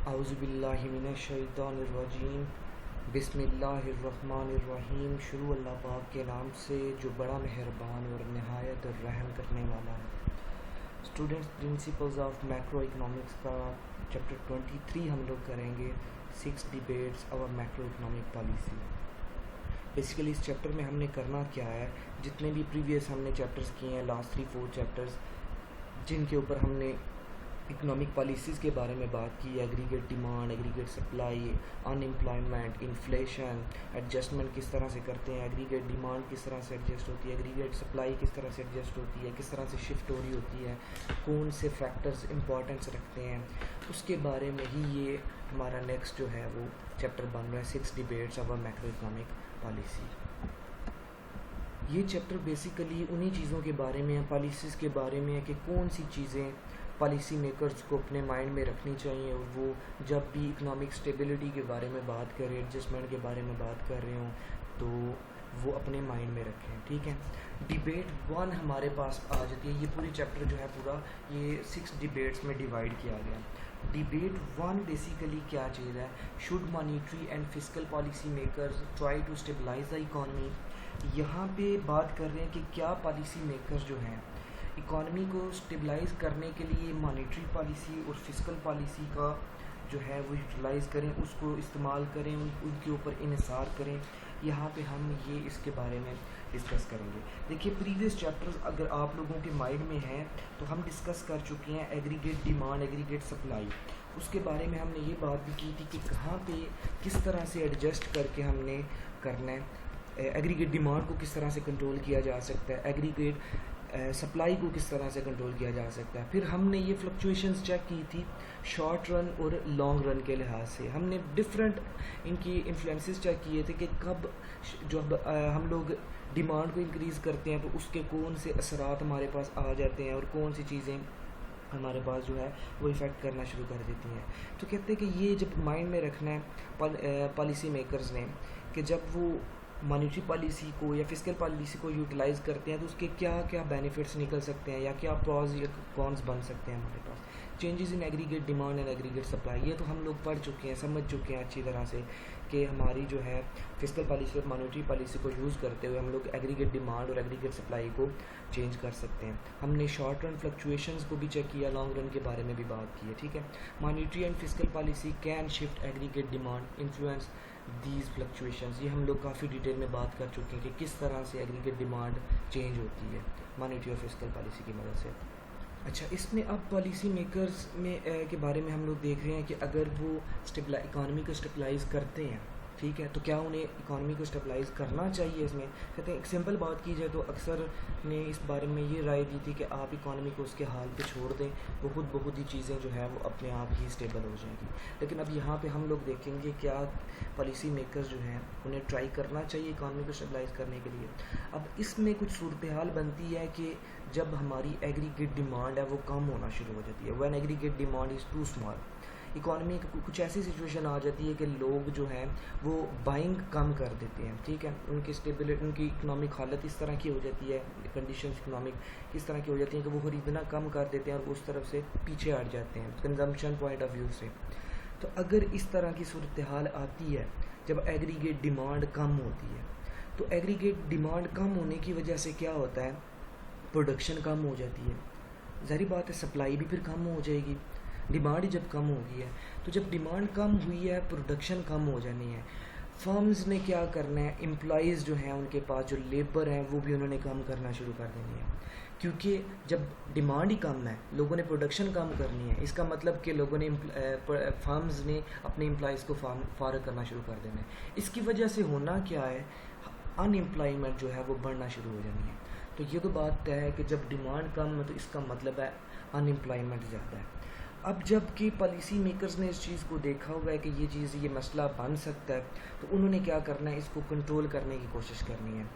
औज़ुबिल्लाहिमिनश्शैतानिर्रजीम बिस्मिल्लाहिर्रहमानिर्रहीम। शुरू अल्लाह पाक के नाम से जो बड़ा मेहरबान और नहायत रहम करने वाला है। Students, principles of macro economics का चैप्टर 23 हम लोग करेंगे। 6 डिबेट्स अवर मैक्रो इकनॉमिक पॉलिसी। बेसिकली इस चैप्टर में हमने करना क्या है, जितने भी प्रीवियस हमने चैप्टर्स किए हैं, लास्ट 3-4 चैप्टर्स जिनके ऊपर हमने इकोनॉमिक पॉलिसीज़ के बारे में बात की, aggregate demand, aggregate supply, unemployment, inflation, adjustment किस तरह से करते हैं, एग्रीगेट डिमांड किस तरह से एडजस्ट होती है, एग्रीगेट सप्लाई किस तरह से एडजस्ट होती है, किस तरह से शिफ्ट हो रही होती है, कौन से फैक्टर्स इंपॉर्टेंस रखते हैं, उसके बारे में ही ये हमारा नेक्स्ट जो है वो चैप्टर बन रहा है, 6 debates of macro economic policy. ये चैप्टर बेसिकली उन्हीं चीज़ों के बारे में है, पॉलिसीज़ के बारे में है कि कौन सी चीज़ें पॉलिसी मेकर्स को अपने माइंड में रखनी चाहिए और वो जब भी इकोनॉमिक स्टेबिलिटी के बारे में बात करें, एडजस्टमेंट के बारे में बात कर रहे हों, तो वो अपने माइंड में रखें। ठीक है, डिबेट 1 हमारे पास आ जाती है। ये पूरी चैप्टर जो है पूरा ये 6 डिबेट्स में डिवाइड किया गया। डिबेट 1 बेसिकली क्या चीज़ है, should monetary and fiscal policy makers try to stabilize the economy. यहाँ पे बात कर रहे हैं कि क्या पॉलिसी मेकर्स जो हैं इकॉनमी को स्टेबलाइज करने के लिए मॉनेटरी पॉलिसी और फिस्कल पॉलिसी का जो है वो यूटिलाइज़ करें, उसको इस्तेमाल करें, उनके ऊपर इन्हिसार करें। यहाँ पे हम ये इसके बारे में डिस्कस करेंगे। देखिए, प्रीवियस चैप्टर्स अगर आप लोगों के माइंड में हैं तो हम डिस्कस कर चुके हैं एग्रीगेट डिमांड, एग्रीगेट सप्लाई। उसके बारे में हमने ये बात भी की थी कि कहाँ पे किस तरह से एडजस्ट करके हमने करना है, एग्रीगेट डिमांड को किस तरह से कंट्रोल किया जा सकता है, एग्रीगेट सप्लाई को किस तरह से कंट्रोल किया जा सकता है। फिर हमने ये फ्लक्चुएशंस चेक की थी शॉर्ट रन और लॉन्ग रन के लिहाज से। हमने डिफरेंट इनकी इन्फ्लुएंसेस चेक किए थे कि कब जब हम लोग डिमांड को इंक्रीज़ करते हैं तो उसके कौन से असरात हमारे पास आ जाते हैं और कौन सी चीज़ें हमारे पास जो है वो इफ़ेक्ट करना शुरू कर देती हैं। तो कहते हैं कि ये जब माइंड में रखना है पॉलिसी मेकर्स ने कि जब वो मॉनेटरी पॉलिसी को या फिस्कल पॉलिसी को यूटिलाइज़ करते हैं तो उसके क्या क्या बेनिफिट्स निकल सकते हैं या क्या प्रॉज या कॉन्स बन सकते हैं हमारे पास। Changes in aggregate demand and aggregate supply, ये तो हम लोग पढ़ चुके हैं, समझ चुके हैं अच्छी तरह से कि हमारी जो है फिस्कल पॉलिसी और मॉनेटरी पॉलिसी को यूज़ करते हुए हम लोग एग्रीगेट डिमांड और एग्रीगेट सप्लाई को चेंज कर सकते हैं। हमने शॉर्ट रन फ्लक्चुएशंस को भी चेक किया, लॉन्ग रन के बारे में भी बात की है। ठीक है, monetary and fiscal policy can shift aggregate demand, influence these fluctuations. ये हम लोग काफ़ी डिटेल में बात कर चुके हैं कि किस तरह से एग्रीगेट डिमांड चेंज होती है मॉनेटरी और फिस्कल पॉलिसी की मदद से। अच्छा, इसमें अब पॉलिसी मेकर्स में के बारे में हम लोग देख रहे हैं कि अगर वो इकॉनमी को स्टेबलाइज़ करते हैं, ठीक है, तो क्या उन्हें इकॉनमी को स्टेबलाइज़ करना चाहिए। इसमें कहते हैं एक सिंपल बात की जाए तो अक्सर ने इस बारे में ये राय दी थी कि आप इकॉनमी को उसके हाल पे छोड़ दें, बहुत ही चीज़ें जो है वो अपने आप ही स्टेबल हो जाएंगी। लेकिन अब यहाँ पे हम लोग देखेंगे क्या पॉलिसी मेकर्स जो हैं उन्हें ट्राई करना चाहिए इकॉनमी को स्टेबलाइज़ करने के लिए। अब इसमें कुछ सूरत हाल बनती है कि जब हमारी एग्रीगेट डिमांड है वो कम होना शुरू हो जाती है, when aggregate demand is too small. Economy कुछ ऐसी सिचुएशन आ जाती है कि लोग जो हैं वो बाइंग कम कर देते हैं। ठीक है, उनकी स्टेबिलिटी, उनकी इकोनॉमिक हालत इस तरह की हो जाती है, कंडीशंस इकोनॉमिक इस तरह की हो जाती हैं कि वो खरीदना कम कर देते हैं और उस तरफ से पीछे हट जाते हैं कंजम्पशन पॉइंट ऑफ व्यू से। तो अगर इस तरह की सूरत हाल आती है जब एग्रीगेट डिमांड कम होती है, तो एग्रीगेट डिमांड कम होने की वजह से क्या होता है, प्रोडक्शन कम हो जाती है। ज़ाहिर बात है सप्लाई भी फिर कम हो जाएगी, डिमांड ही जब कम हो गई है। तो जब डिमांड कम हुई है, प्रोडक्शन कम हो जानी है, फर्म्स ने क्या करना है, एम्प्लॉयज़ जो हैं उनके पास जो लेबर हैं वो भी उन्होंने कम करना शुरू कर देनी है। क्योंकि जब डिमांड ही कम है, लोगों ने प्रोडक्शन कम करनी है, इसका मतलब कि लोगों ने फर्म्स ने अपने एम्प्लॉयज़ को फारग करना शुरू कर देना है। इसकी वजह से होना क्या है, अनएम्प्लॉयमेंट जो है वो बढ़ना शुरू हो जानी है। तो ये तो बात तय है कि जब डिमांड कम है तो इसका मतलब है अनएम्प्लॉयमेंट ज़्यादा है। अब जबकि पॉलिसी मेकर्स ने इस चीज़ को देखा हुआ है कि ये मसला बन सकता है, तो उन्होंने क्या करना है, इसको कंट्रोल करने की कोशिश करनी है।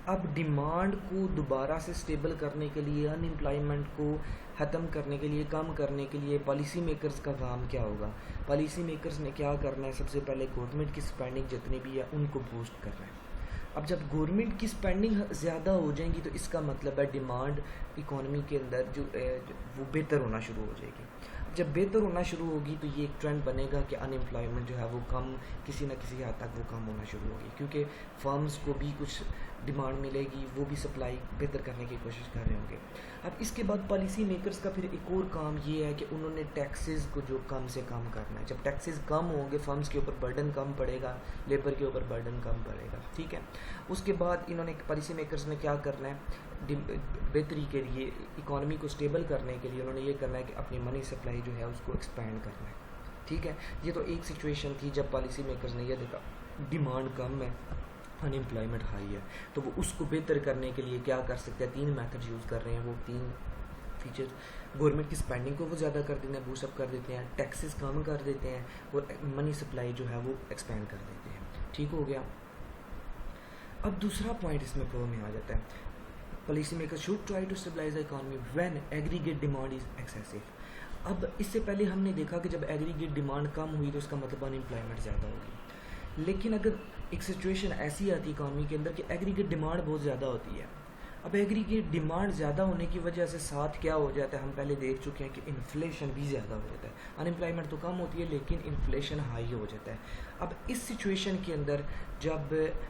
अब डिमांड को दोबारा से स्टेबल करने के लिए, अनएम्प्लॉयमेंट को ख़त्म करने के लिए, कम करने के लिए पॉलिसी मेकर्स का काम क्या होगा। पॉलिसी मेकर्स ने क्या करना है, सबसे पहले गवर्नमेंट की स्पेंडिंग जितनी भी है उनको बूस्ट करना है। अब जब गवर्नमेंट की स्पेंडिंग ज़्यादा हो जाएंगी तो इसका मतलब है डिमांड इकोनॉमी के अंदर जो वो बेहतर होना शुरू हो जाएगी। जब बेहतर होना शुरू होगी तो ये एक ट्रेंड बनेगा कि अनएम्प्लॉयमेंट जो है वो कम, किसी न किसी हद तक वो कम होना शुरू होगी, क्योंकि फर्म्स को भी कुछ डिमांड मिलेगी, वो भी सप्लाई बेहतर करने की कोशिश कर रहे होंगे। अब इसके बाद पॉलिसी मेकर्स का फिर एक और काम ये है कि उन्होंने टैक्सेस को जो कम से कम करना है। जब टैक्सेस कम होंगे, फर्म्स के ऊपर बर्डन कम पड़ेगा, लेबर के ऊपर बर्डन कम पड़ेगा, ठीक है। उसके बाद इन्होंने पॉलिसी मेकर्स ने क्या करना है, बेहतरी के लिए, इकॉनमी को स्टेबल करने के लिए उन्होंने ये करना है कि अपनी मनी सप्लाई जो है उसको एक्सपेंड करना है, ठीक है। ये तो एक सिचुएशन थी जब पॉलिसी मेकर्स ने यह देखा डिमांड कम है, अनएम्प्लॉयमेंट हाई है, तो वो उसको बेहतर करने के लिए क्या कर सकते हैं, 3 मेथड यूज़ कर रहे हैं। वो 3 फीचर्स, गवर्नमेंट की स्पेंडिंग को वो ज़्यादा कर देते हैं, बूस्टअप कर देते हैं, टैक्सेस कम कर देते हैं, और मनी सप्लाई जो है वो एक्सपेंड कर देते हैं, ठीक हो गया। अब दूसरा पॉइंट इसमें फ्लो में आ जाता है, policy maker should try to stabilize the economy when aggregate demand is excessive. अब इससे पहले हमने देखा कि जब एग्रीगेट डिमांड कम हुई तो उसका मतलब अनएम्प्लॉयमेंट ज़्यादा होगी। लेकिन अगर एक सिचुएशन ऐसी आती है इकॉनमी के अंदर कि एग्रीगेट डिमांड बहुत ज़्यादा होती है, अब एग्रीगेट डिमांड ज़्यादा होने की वजह से साथ क्या हो जाता है, हम पहले देख चुके हैं कि इन्फ्लेशन भी ज़्यादा हो जाता है। अनएम्प्लॉयमेंट तो कम होती है लेकिन इन्फ्लेशन हाई हो जाता है। अब इस सिचुएशन के अंदर जब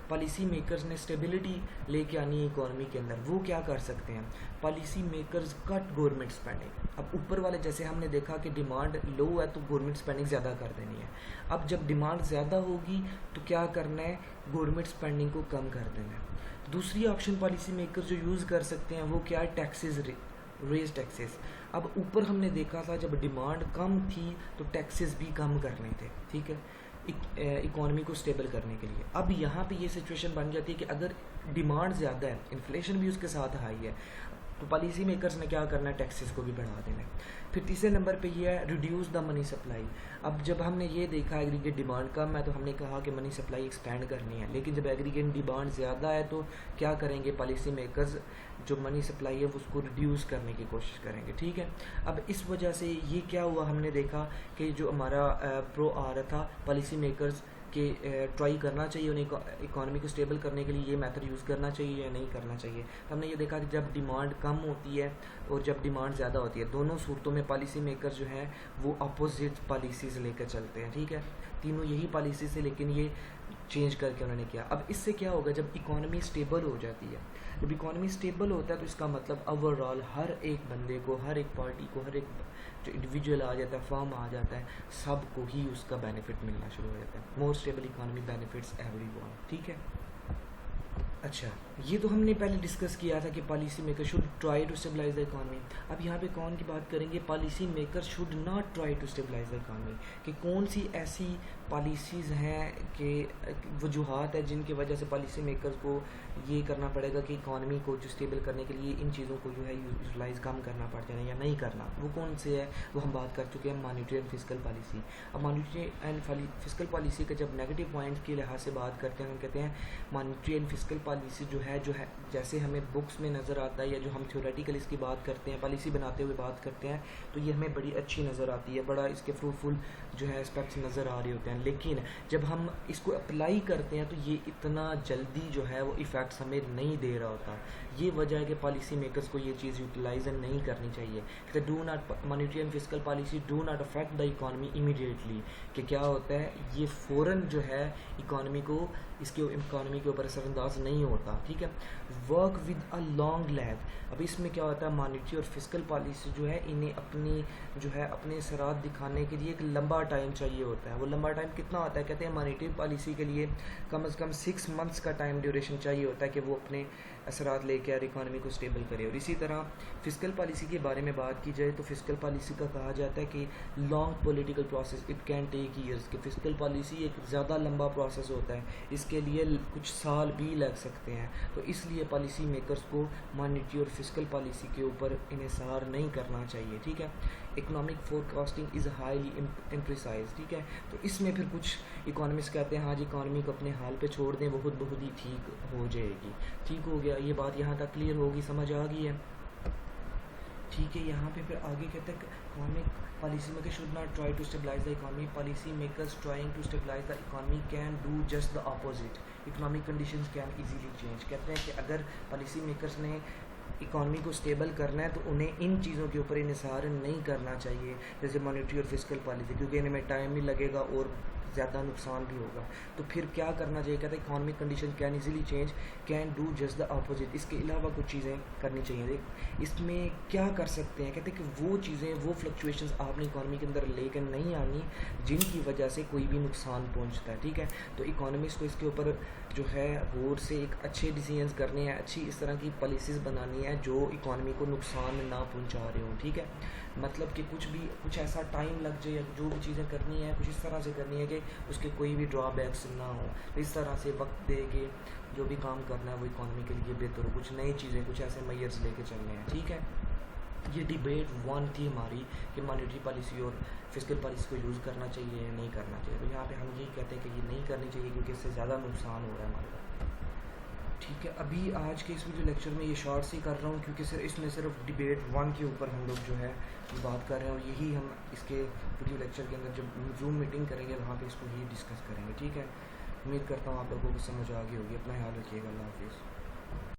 पॉलिसी मेकर्स ने स्टेबिलिटी लेके आनी है इकॉनमी के अंदर, वो क्या कर सकते हैं, policy makers cut government spending. अब ऊपर वाले जैसे हमने देखा कि डिमांड लो है तो गवर्नमेंट स्पेंडिंग ज़्यादा कर देनी है। अब जब डिमांड ज़्यादा होगी तो क्या करना है, गवर्नमेंट स्पेंडिंग को कम कर देना है। दूसरी ऑप्शन पॉलिसी मेकर्स जो यूज़ कर सकते हैं वो क्या है, टैक्सेस, रेज टैक्सेस। अब ऊपर हमने देखा था जब डिमांड कम थी तो टैक्सेस भी कम करने थे, ठीक है, इकॉनमी को स्टेबल करने के लिए। अब यहाँ पे ये सिचुएशन बन जाती है कि अगर डिमांड ज़्यादा है, इन्फ्लेशन भी उसके साथ हाई है, तो पॉलिसी मेकर्स ने क्या करना है, टैक्सेस को भी बढ़ा देना है। फिर तीसरे नंबर पे ये है रिड्यूस द मनी सप्लाई। अब जब हमने ये देखा एग्रीगेट डिमांड कम है तो हमने कहा कि मनी सप्लाई एक्सपेंड करनी है, लेकिन जब एग्रीगेट डिमांड ज़्यादा है तो क्या करेंगे पॉलिसी मेकर्स, जो मनी सप्लाई है उसको रिड्यूस करने की कोशिश करेंगे, ठीक है। अब इस वजह से ये क्या हुआ, हमने देखा कि जो हमारा प्रो आ रहा था पॉलिसी मेकर्स कि ट्राई करना चाहिए उन्हें इकॉनमी को स्टेबल करने के लिए ये मेथड यूज़ करना चाहिए या नहीं करना चाहिए। तो हमने ये देखा कि जब डिमांड कम होती है और जब डिमांड ज़्यादा होती है, दोनों सूरतों में पॉलिसी मेकर जो हैं वो अपोजिट पॉलिसीज़ लेकर चलते हैं, ठीक है। तीनों यही पॉलिसी से, लेकिन ये चेंज करके उन्होंने किया। अब इससे क्या होगा, जब इकॉनमी स्टेबल हो जाती है, जब इकॉनमी स्टेबल होता है तो इसका मतलब ओवरऑल हर एक बंदे को, हर एक पार्टी को, हर एक जो इंडिविजुअल आ जाता है, फर्म आ जाता है, सबको ही उसका बेनिफिट मिलना शुरू हो जाता है। More stable economy benefits everyone, ठीक है। अच्छा, ये तो हमने पहले डिस्कस किया था कि policy maker should try to stabilize the economy. अब यहाँ पे कौन की बात करेंगे, policy maker should not try to stabilize the economy, कि कौन सी ऐसी पॉलिसीज़ हैं कि वजूहात है जिनकी वजह से पॉलिसी मेकर्स को ये करना पड़ेगा कि इकॉनमी को जो स्टेबल करने के लिए इन चीज़ों को जो है यूटिलाइज कम करना पड़ता है या नहीं करना, वो कौन से है, वो हम बात कर चुके हैं, मॉनेटरी एंड फिस्कल पॉलिसी। अब मॉनेटरी एंड फिस्कल पॉलिसी के जब नेगेटिव पॉइंट के लिहाज से बात करते हैं, हम कहते हैं मॉनेटरी एंड फिस्कल पॉलिसी जो है जैसे हमें बुक्स में नज़र आता है या जो हम थ्योरेटिकल इसकी बात करते हैं, पॉलिसी बनाते हुए बात करते हैं, तो ये हमें बड़ी अच्छी नज़र आती है, बड़ा इसके फ्रूटफुल जो है एस्पेक्ट्स नज़र आ रहे होते हैं। लेकिन जब हम इसको अप्लाई करते हैं तो ये इतना जल्दी जो है वो इफ़ेक्ट्स हमें नहीं दे रहा होता। ये वजह है कि पॉलिसी मेकर्स को ये चीज़ यूटिलाइज नहीं करनी चाहिए कि do not monetary and fiscal policy do not affect the economy immediately, कि क्या होता है ये फ़ौरन जो है इकॉनमी को, इसके इकॉनमी के ऊपर असरअंदाज नहीं होता, ठीक है। Work with a long lag. अब इसमें क्या होता है, मॉनेटरी और फिस्कल पॉलिसी जो है इन्हें अपने असरात दिखाने के लिए एक लंबा टाइम चाहिए होता है। वो लंबा टाइम कितना होता है, कहते हैं मॉनेटरी पॉलिसी के लिए कम से कम 6 मंथ्स का टाइम ड्यूरेशन चाहिए होता है कि वो अपने असरात लेके और इकॉनमी को स्टेबल करे। और इसी तरह फिस्कल पॉलिसी के बारे में बात की जाए तो फिस्कल पॉलिसी का कहा जाता है कि long political process, it can take years, कि फिस्कल पॉलिसी एक ज़्यादा लंबा प्रोसेस होता है, इसके लिए कुछ साल भी लग सकते हैं। तो इसलिए पॉलिसी मेकर्स को मॉनेटरी और फिस्कल पॉलिसी के ऊपर इन्हिसार नहीं करना चाहिए, ठीक है। इकोनॉमिक फोरकास्टिंग इज़ हाईली इम्प्रिसाइज, ठीक है। तो इसमें फिर कुछ इकोनॉमिस्ट कहते हैं हाँ जी इकॉनमी को अपने हाल पे छोड़ दें, बहुत ही ठीक हो जाएगी। ठीक हो गया, ये बात यहाँ तक क्लियर होगी, समझ आ गई है, ठीक है। यहाँ पे फिर आगे कहते हैं economic policy maker should not try to stabilize the economy, policy makers trying to stabilize the economy can do just the opposite, economic conditions can easily change. कहते हैं कि अगर पॉलिसी मेकर्स ने इकॉनमी को स्टेबल करना है तो उन्हें इन चीज़ों के ऊपर इन्हिसार नहीं करना चाहिए, जैसे मॉनेटरी और फिस्कल पॉलिसी, क्योंकि इनमें टाइम भी लगेगा और ज़्यादा नुकसान भी होगा। तो फिर क्या करना चाहिए? कहते हैं economic condition can easily change, can do just the opposite. इसके अलावा कुछ चीज़ें करनी चाहिए। देख इसमें क्या कर सकते हैं, कहते हैं कि वो चीज़ें, वो फ्लक्चुएशंस आपने इकॉनमी के अंदर लेकर नहीं आनी जिनकी वजह से कोई भी नुकसान पहुंचता है, ठीक है। तो इकोनॉमिक्स को इसके ऊपर जो है गौर से एक अच्छे डिसीजंस करने हैं, अच्छी इस तरह की पॉलिसीज़ बनानी है जो इकॉनमी को नुकसान ना पहुंचा रहे हों, ठीक है। मतलब कि कुछ ऐसा टाइम लग जाए, जो भी चीज़ें करनी है कुछ इस तरह से करनी है कि उसके कोई भी ड्रॉबैक्स ना हो। तो इस तरह से वक्त दे के जो भी काम करना है वो इकॉनमी के लिए बेहतर हो, कुछ नई चीज़ें, कुछ ऐसे मेजर्स लेके चलने हैं, ठीक है। ये डिबेट वन थी हमारी कि मॉनेटरी पॉलिसी और फिस्कल पॉलिसी को यूज़ करना चाहिए या नहीं करना चाहिए। तो यहाँ पे हम यही कहते हैं कि ये नहीं करनी चाहिए क्योंकि इससे ज़्यादा नुकसान हो रहा है हमारे को, ठीक है। अभी आज के इस वीडियो लेक्चर में ये शॉर्ट्स ही कर रहा हूँ क्योंकि इसमें सिर्फ डिबेट वन के ऊपर हम लोग जो है बात कर रहे हैं, और यही हम इसके वीडियो लेक्चर के अंदर जब जूम मीटिंग करेंगे वहाँ पे इसको ही डिस्कस करेंगे, ठीक है। उम्मीद करता हूँ आप लोगों को समझ आ गई होगी। अपना ख्याल रखिएगा। अल्लाह हाफिज़।